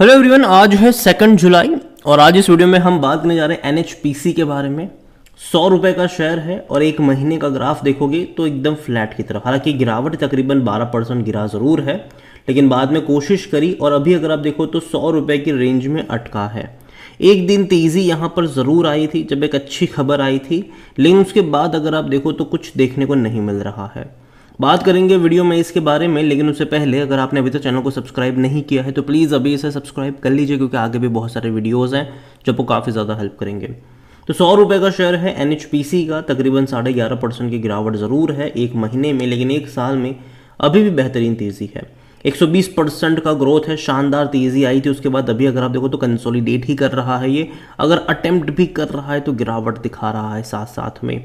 Hello everyone, आज है 2 जुलाई और आज इस वीडियो में हम बात करने जा रहे हैं एनएचपीसी के बारे में। 100 रुपये का शेयर है और एक महीने का ग्राफ देखोगे तो एकदम फ्लैट की तरफ। हालांकि गिरावट तकरीबन 12% गिरा ज़रूर है, लेकिन बाद में कोशिश करी और अभी अगर आप देखो तो 100 रुपये की रेंज में अटका है। एक दिन तेज़ी यहाँ पर ज़रूर आई थी जब एक अच्छी खबर आई थी, लेकिन उसके बाद अगर आप देखो तो कुछ देखने को नहीं मिल रहा है। बात करेंगे वीडियो में इसके बारे में, लेकिन उससे पहले अगर आपने अभी तक चैनल को सब्सक्राइब नहीं किया है तो प्लीज़ अभी इसे सब्सक्राइब कर लीजिए, क्योंकि आगे भी बहुत सारे वीडियोस हैं जो आपको काफ़ी ज़्यादा हेल्प करेंगे। तो 100 रुपये का शेयर है एनएचपीसी का, तकरीबन 11.5% की गिरावट ज़रूर है एक महीने में, लेकिन एक साल में अभी भी बेहतरीन तेज़ी है। 120% का ग्रोथ है, शानदार तेज़ी आई थी। उसके बाद अभी अगर आप देखो तो कंसोलिडेट ही कर रहा है ये, अगर अटेम्प्ट भी कर रहा है तो गिरावट दिखा रहा है साथ साथ में।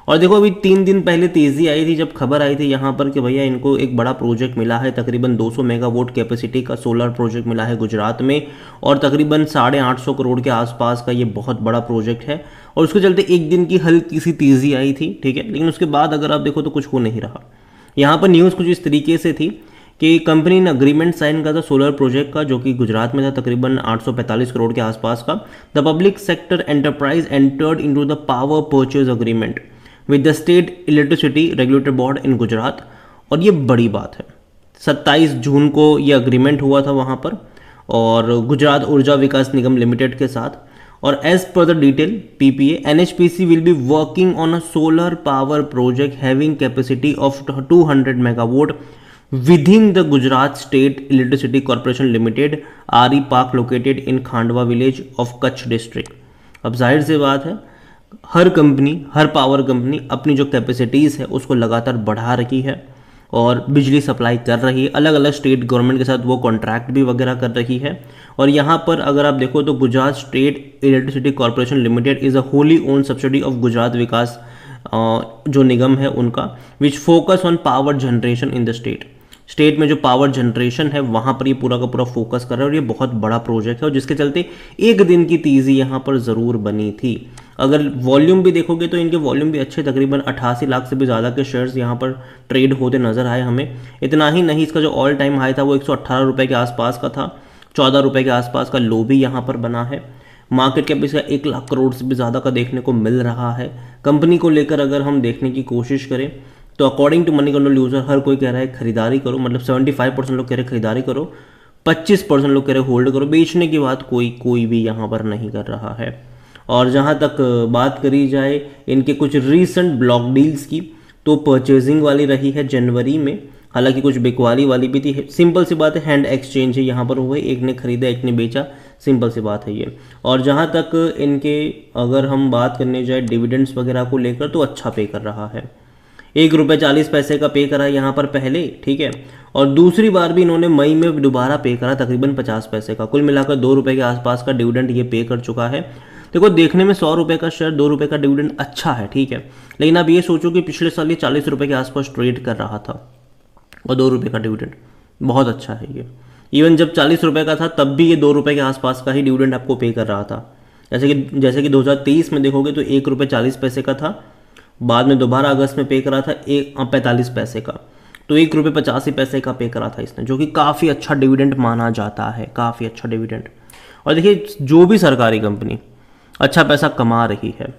और देखो अभी 3 दिन पहले तेज़ी आई थी जब खबर आई थी यहाँ पर कि भैया इनको एक बड़ा प्रोजेक्ट मिला है, तकरीबन 200 मेगावाट कैपेसिटी का सोलर प्रोजेक्ट मिला है गुजरात में, और तकरीबन 850 करोड़ के आसपास का ये बहुत बड़ा प्रोजेक्ट है। और उसके चलते एक दिन की हल्की सी तेज़ी आई थी, ठीक है, लेकिन उसके बाद अगर आप देखो तो कुछ हो नहीं रहा। यहाँ पर न्यूज़ कुछ इस तरीके से थी कि कंपनी ने अग्रीमेंट साइन किया था सोलर प्रोजेक्ट का, जो कि गुजरात में था, तकरीबन 845 करोड़ के आसपास का। The public sector enterprise entered into the power purchase agreement with the state electricity regulatory board in Gujarat. और ये बड़ी बात है, 27 जून को ये अग्रीमेंट हुआ था वहाँ पर, और गुजरात ऊर्जा विकास निगम लिमिटेड के साथ। और as per the detail PPA, NHPC will be working on a solar power project having capacity of 200 megawatt within the Gujarat State Electricity Corporation Limited, RE Park located in Khandwa village of Kutch district. अब जाहिर सी बात है, हर company, हर power company अपनी जो capacities है उसको लगातार बढ़ा रही है और बिजली सप्लाई कर रही है। अलग अलग स्टेट गवर्नमेंट के साथ वो कॉन्ट्रैक्ट भी वगैरह कर रही है। और यहाँ पर अगर आप देखो तो Gujarat state electricity corporation limited is a wholly owned subsidiary of Gujarat Vikas जो निगम है उनका, which focus on power generation in the state में जो पावर जनरेशन है वहाँ पर ये पूरा का पूरा फोकस कर रहा है। और ये बहुत बड़ा प्रोजेक्ट है और जिसके चलते एक दिन की तेज़ी यहाँ पर ज़रूर बनी थी। अगर वॉल्यूम भी देखोगे तो इनके वॉल्यूम भी अच्छे, तकरीबन 88 लाख से भी ज़्यादा के शेयर्स यहाँ पर ट्रेड होते नजर आए हमें। इतना ही नहीं, इसका जो ऑल टाइम हाई था वो 118 रुपये के आसपास का था, 14 रुपये के आसपास का लो भी यहाँ पर बना है। मार्केट कैप इसका 1 लाख करोड़ से भी ज़्यादा का देखने को मिल रहा है। कंपनी को लेकर अगर हम देखने की कोशिश करें तो according to Moneycontrol user हर कोई कह रहा है खरीदारी करो, मतलब 75% लोग कह रहे खरीदारी करो, 25% लोग कह रहे होल्ड करो। बेचने की बात कोई भी यहाँ पर नहीं कर रहा है। और जहाँ तक बात करी जाए इनके कुछ रीसेंट ब्लॉक डील्स की, तो परचेजिंग वाली रही है जनवरी में, हालांकि कुछ बिकवाली वाली भी थी। सिंपल सी बात है, हैंड एक्सचेंज है यहाँ पर हुए, एक ने खरीदा एक ने बेचा, सिंपल सी बात है ये। और जहाँ तक इनके अगर हम बात करने जाए डिविडेंड्स वगैरह को लेकर तो अच्छा पे कर रहा है। 1.40 रुपये का पे करा यहाँ पर पहले, ठीक है, और दूसरी बार भी इन्होंने मई में दोबारा पे करा तकरीबन 50 पैसे का। कुल मिलाकर 2 रुपये के आसपास का डिविडेंड ये पे कर चुका है। देखो देखने में 100 रुपये का शेयर 2 रुपये का डिविडेंड अच्छा है, ठीक है, लेकिन आप ये सोचो कि पिछले साल ये 40 रुपये के आसपास ट्रेड कर रहा था और 2 रुपये का डिविडेंड बहुत अच्छा है ये। इवन जब 40 रुपये का था तब भी ये 2 रुपये के आसपास का ही डिविडेंड आपको पे कर रहा था। जैसे कि 2023 में देखोगे तो 1.40 रुपये का था, बाद में दोबारा अगस्त में पे करा था 45 पैसे का, तो 1.85 रुपये का पे करा था इसने, जो कि काफ़ी अच्छा डिविडेंड माना जाता है, काफ़ी अच्छा डिविडेंड। और देखिए जो भी सरकारी कंपनी अच्छा पैसा कमा रही है,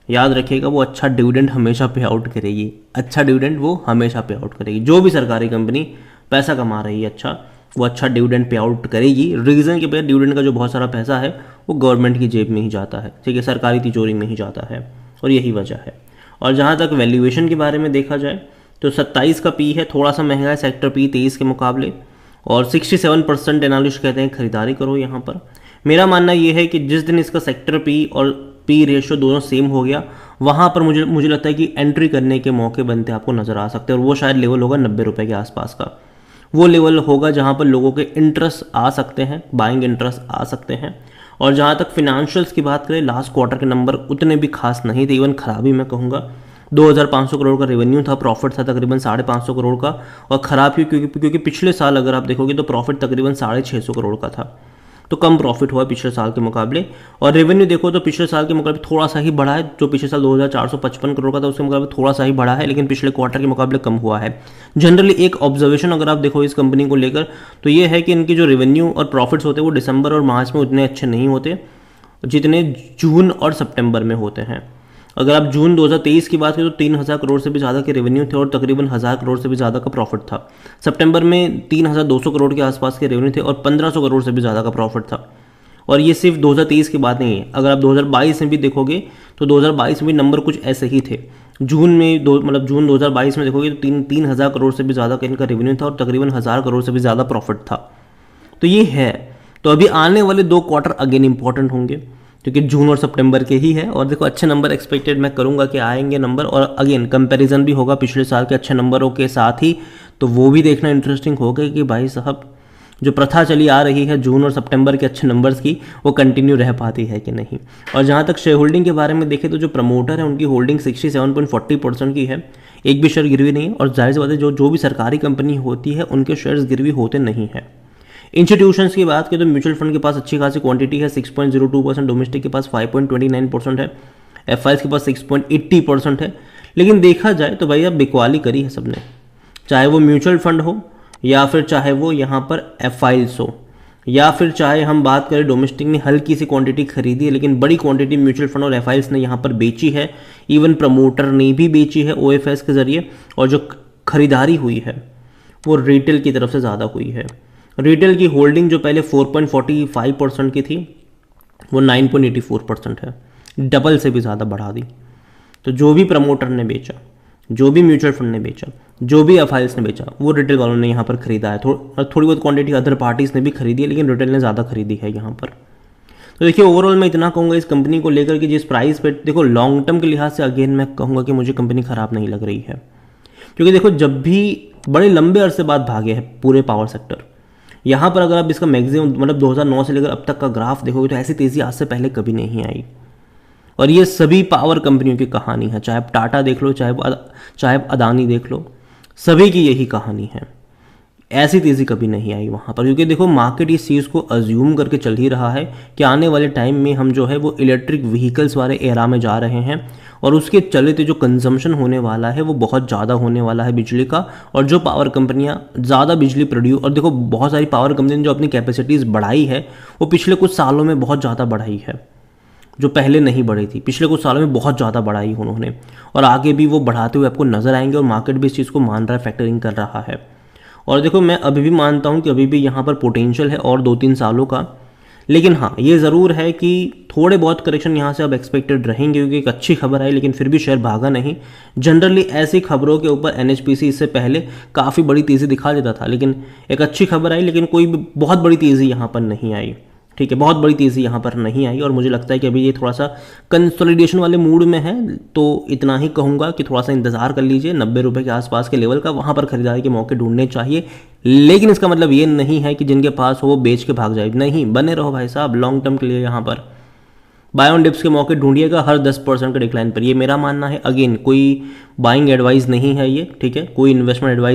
याद रखिएगा वो अच्छा डिविडेंड हमेशा पे आउट करेगी, अच्छा डिविडेंड वो हमेशा पे आउट करेगी। जो भी सरकारी कंपनी पैसा कमा रही है अच्छा, वो अच्छा डिविडेंड पे आउट करेगी। रीज़न के पे डिविडेंड का जो बहुत सारा पैसा है वो गवर्नमेंट की जेब में ही जाता है, ठीक है, सरकारी तिजोरी में ही जाता है, और यही वजह है। और जहाँ तक वैल्यूएशन के बारे में देखा जाए तो 27 का पी है, थोड़ा सा महंगा है सेक्टर पी 23 के मुकाबले, और 67% एनालिस्ट कहते हैं खरीदारी करो यहाँ पर। मेरा मानना ये है कि जिस दिन इसका सेक्टर पी और पी रेशियो दोनों सेम हो गया, वहाँ पर मुझे लगता है कि एंट्री करने के मौके बनते आपको नज़र आ सकते हैं, और वो शायद लेवल होगा 90 रुपये के आसपास का। वो लेवल होगा जहाँ पर लोगों के इंटरेस्ट आ सकते हैं, बाइंग इंटरेस्ट आ सकते हैं। और जहाँ तक फिनेंशियल्स की बात करें, लास्ट क्वार्टर के नंबर उतने भी खास नहीं थे, इवन खराबी मैं कहूँगा। 2500 करोड़ का रेवेन्यू था, प्रॉफिट था तकरीबन 550 करोड़ का, और ख़राब क्योंकि पिछले साल अगर आप देखोगे तो प्रॉफिट तकरीबन 650 करोड़ का था। तो कम प्रॉफिट हुआ पिछले साल के मुकाबले। और रेवेन्यू देखो तो पिछले साल के मुकाबले थोड़ा सा ही बढ़ा है, जो पिछले साल 2455 करोड़ का था उसके मुकाबले थोड़ा सा ही बढ़ा है, लेकिन पिछले क्वार्टर के मुकाबले कम हुआ है। जनरली एक ऑब्जर्वेशन अगर आप देखो इस कंपनी को लेकर तो ये है कि इनकी जो रेवेन्यू और प्रॉफिट्स होते हैं वो दिसंबर और मार्च में उतने अच्छे नहीं होते जितने जून और सितंबर में होते हैं। अगर आप जून 2023 की बात करें तो 3000 करोड़ से भी ज़्यादा के रेवेन्यू थे और तकरीबन 1000 करोड़ से भी ज़्यादा का प्रॉफिट था। सितंबर में 3200 करोड़ के आसपास के रेवेन्यू थे और 1500 करोड़ से भी ज़्यादा का प्रॉफिट था। और ये सिर्फ 2023 की बात नहीं है, अगर आप 2022 में भी देखोगे तो 2022 में भी नंबर कुछ ऐसे ही थे। जून में जून 2022 में देखोगे तो 3000 करोड़ से भी ज़्यादा का इनका रेवेन्यू था और तकरीबन 1000 करोड़ से भी ज़्यादा प्रॉफिट था। तो ये है। तो अभी आने वाले 2 क्वार्टर अगेन इंपॉर्टेंट होंगे क्योंकि जून और सितंबर के ही है, और देखो अच्छे नंबर एक्सपेक्टेड मैं करूंगा कि आएंगे नंबर, और अगेन कंपैरिजन भी होगा पिछले साल के अच्छे नंबरों के साथ ही, तो वो भी देखना इंटरेस्टिंग होगा कि भाई साहब जो प्रथा चली आ रही है जून और सितंबर के अच्छे नंबर्स की वो कंटिन्यू रह पाती है कि नहीं। और जहाँ तक शेयर होल्डिंग के बारे में देखें तो जो प्रमोटर है उनकी होल्डिंग 67.40% की है, एक भी शेयर गिरवी नहीं है, और जाहिर सी बात है जो भी सरकारी कंपनी होती है उनके शेयर्स गिरवी होते नहीं हैं। इंस्टीट्यूशंस की बात करें तो म्यूचुअल फंड के पास अच्छी खासी क्वांटिटी है, 6.02%, डोमेस्टिक के पास 5.29% है, एफआईज के पास 6.80% है। लेकिन देखा जाए तो भाई अब बिकवाली करी है सबने, चाहे वो म्यूचुअल फंड हो या फिर चाहे वो यहाँ पर एफआईज हो, या फिर चाहे हम बात करें डोमेस्टिक ने हल्की सी क्वांटिटी खरीदी है, लेकिन बड़ी क्वांटिटी म्यूचुअल फंड और एफआईज ने यहाँ पर बेची है। इवन प्रमोटर ने भी बेची है ओएफएस के जरिए, और जो खरीदारी हुई है वो रिटेल की तरफ से ज़्यादा हुई है। रिटेल की होल्डिंग जो पहले 4.45% की थी वो 9.84% है, डबल से भी ज़्यादा बढ़ा दी। तो जो भी प्रमोटर ने बेचा, जो भी म्यूचुअल फंड ने बेचा, जो भी एफआईएस ने बेचा, वो रिटेल वालों ने यहाँ पर खरीदा है। थोड़ी बहुत क्वांटिटी अदर पार्टीज ने भी खरीदी है, लेकिन रिटेल ने ज़्यादा खरीदी है यहाँ पर। तो देखिए ओवरऑल मैं इतना कहूँगा इस कंपनी को लेकर कि जिस प्राइस पे, देखो लॉन्ग टर्म के लिहाज से अगेन मैं कहूँगा कि मुझे कंपनी ख़राब नहीं लग रही है, क्योंकि देखो जब भी बड़े लंबे अरसे बाद भागे है पूरे पावर सेक्टर, यहाँ पर अगर आप इसका मैक्सिमम 2009 से लेकर अब तक का ग्राफ देखोगे तो ऐसी तेज़ी आज से पहले कभी नहीं आई। और ये सभी पावर कंपनियों की कहानी है, चाहे आप टाटा देख लो, चाहे आप अदानी देख लो, सभी की यही कहानी है। ऐसी तेज़ी कभी नहीं आई वहाँ पर, क्योंकि देखो मार्केट इस चीज़ को अज्यूम करके चल ही रहा है कि आने वाले टाइम में हम जो है वो इलेक्ट्रिक व्हीकल्स वाले एरा में जा रहे हैं, और उसके चलते जो कंजम्पशन होने वाला है वो बहुत ज़्यादा होने वाला है बिजली का। और जो पावर कंपनियां ज़्यादा बिजली प्रोड्यूस, और देखो बहुत सारी पावर कंपनी ने जो अपनी कैपेसिटीज़ बढ़ाई है वो पिछले कुछ सालों में बहुत ज़्यादा बढ़ाई है, जो पहले नहीं बढ़ी थी। पिछले कुछ सालों में बहुत ज़्यादा बढ़ाई उन्होंने, और आगे भी वो बढ़ाते हुए आपको नजर आएंगे, और मार्केट भी इस चीज़ को मान रहा है, फैक्टरिंग कर रहा है। और देखो मैं अभी भी मानता हूँ कि अभी भी यहाँ पर पोटेंशियल है और 2-3 सालों का, लेकिन हाँ ये ज़रूर है कि थोड़े बहुत करेक्शन यहाँ से अब एक्सपेक्टेड रहेंगे, क्योंकि एक अच्छी खबर आई लेकिन फिर भी शेयर भागा नहीं। जनरली ऐसी खबरों के ऊपर एनएचपीसी इससे पहले काफ़ी बड़ी तेज़ी दिखा देता था, लेकिन एक अच्छी खबर आई लेकिन कोई बहुत बड़ी तेज़ी यहाँ पर नहीं आई। ठीक है, बहुत बड़ी तेज़ी यहाँ पर नहीं आई, और मुझे लगता है कि अभी ये थोड़ा सा कंसोलिडेशन वाले मूड में है। तो इतना ही कहूँगा कि थोड़ा सा इंतज़ार कर लीजिए, 90 रुपये के आसपास के लेवल का, वहाँ पर खरीदारी के मौके ढूंढने चाहिए। लेकिन इसका मतलब ये नहीं है कि जिनके पास हो वो बेच के भाग जाए, नहीं, बने रहो भाई साहब लॉन्ग टर्म के लिए। यहाँ पर बाय ऑन डिप्स के मौके ढूंढिएगा हर 10% के डिक्लाइन पर, ये मेरा मानना है। अगेन कोई बाइंग एडवाइस नहीं है ये, ठीक है, कोई इन्वेस्टमेंट एडवाइस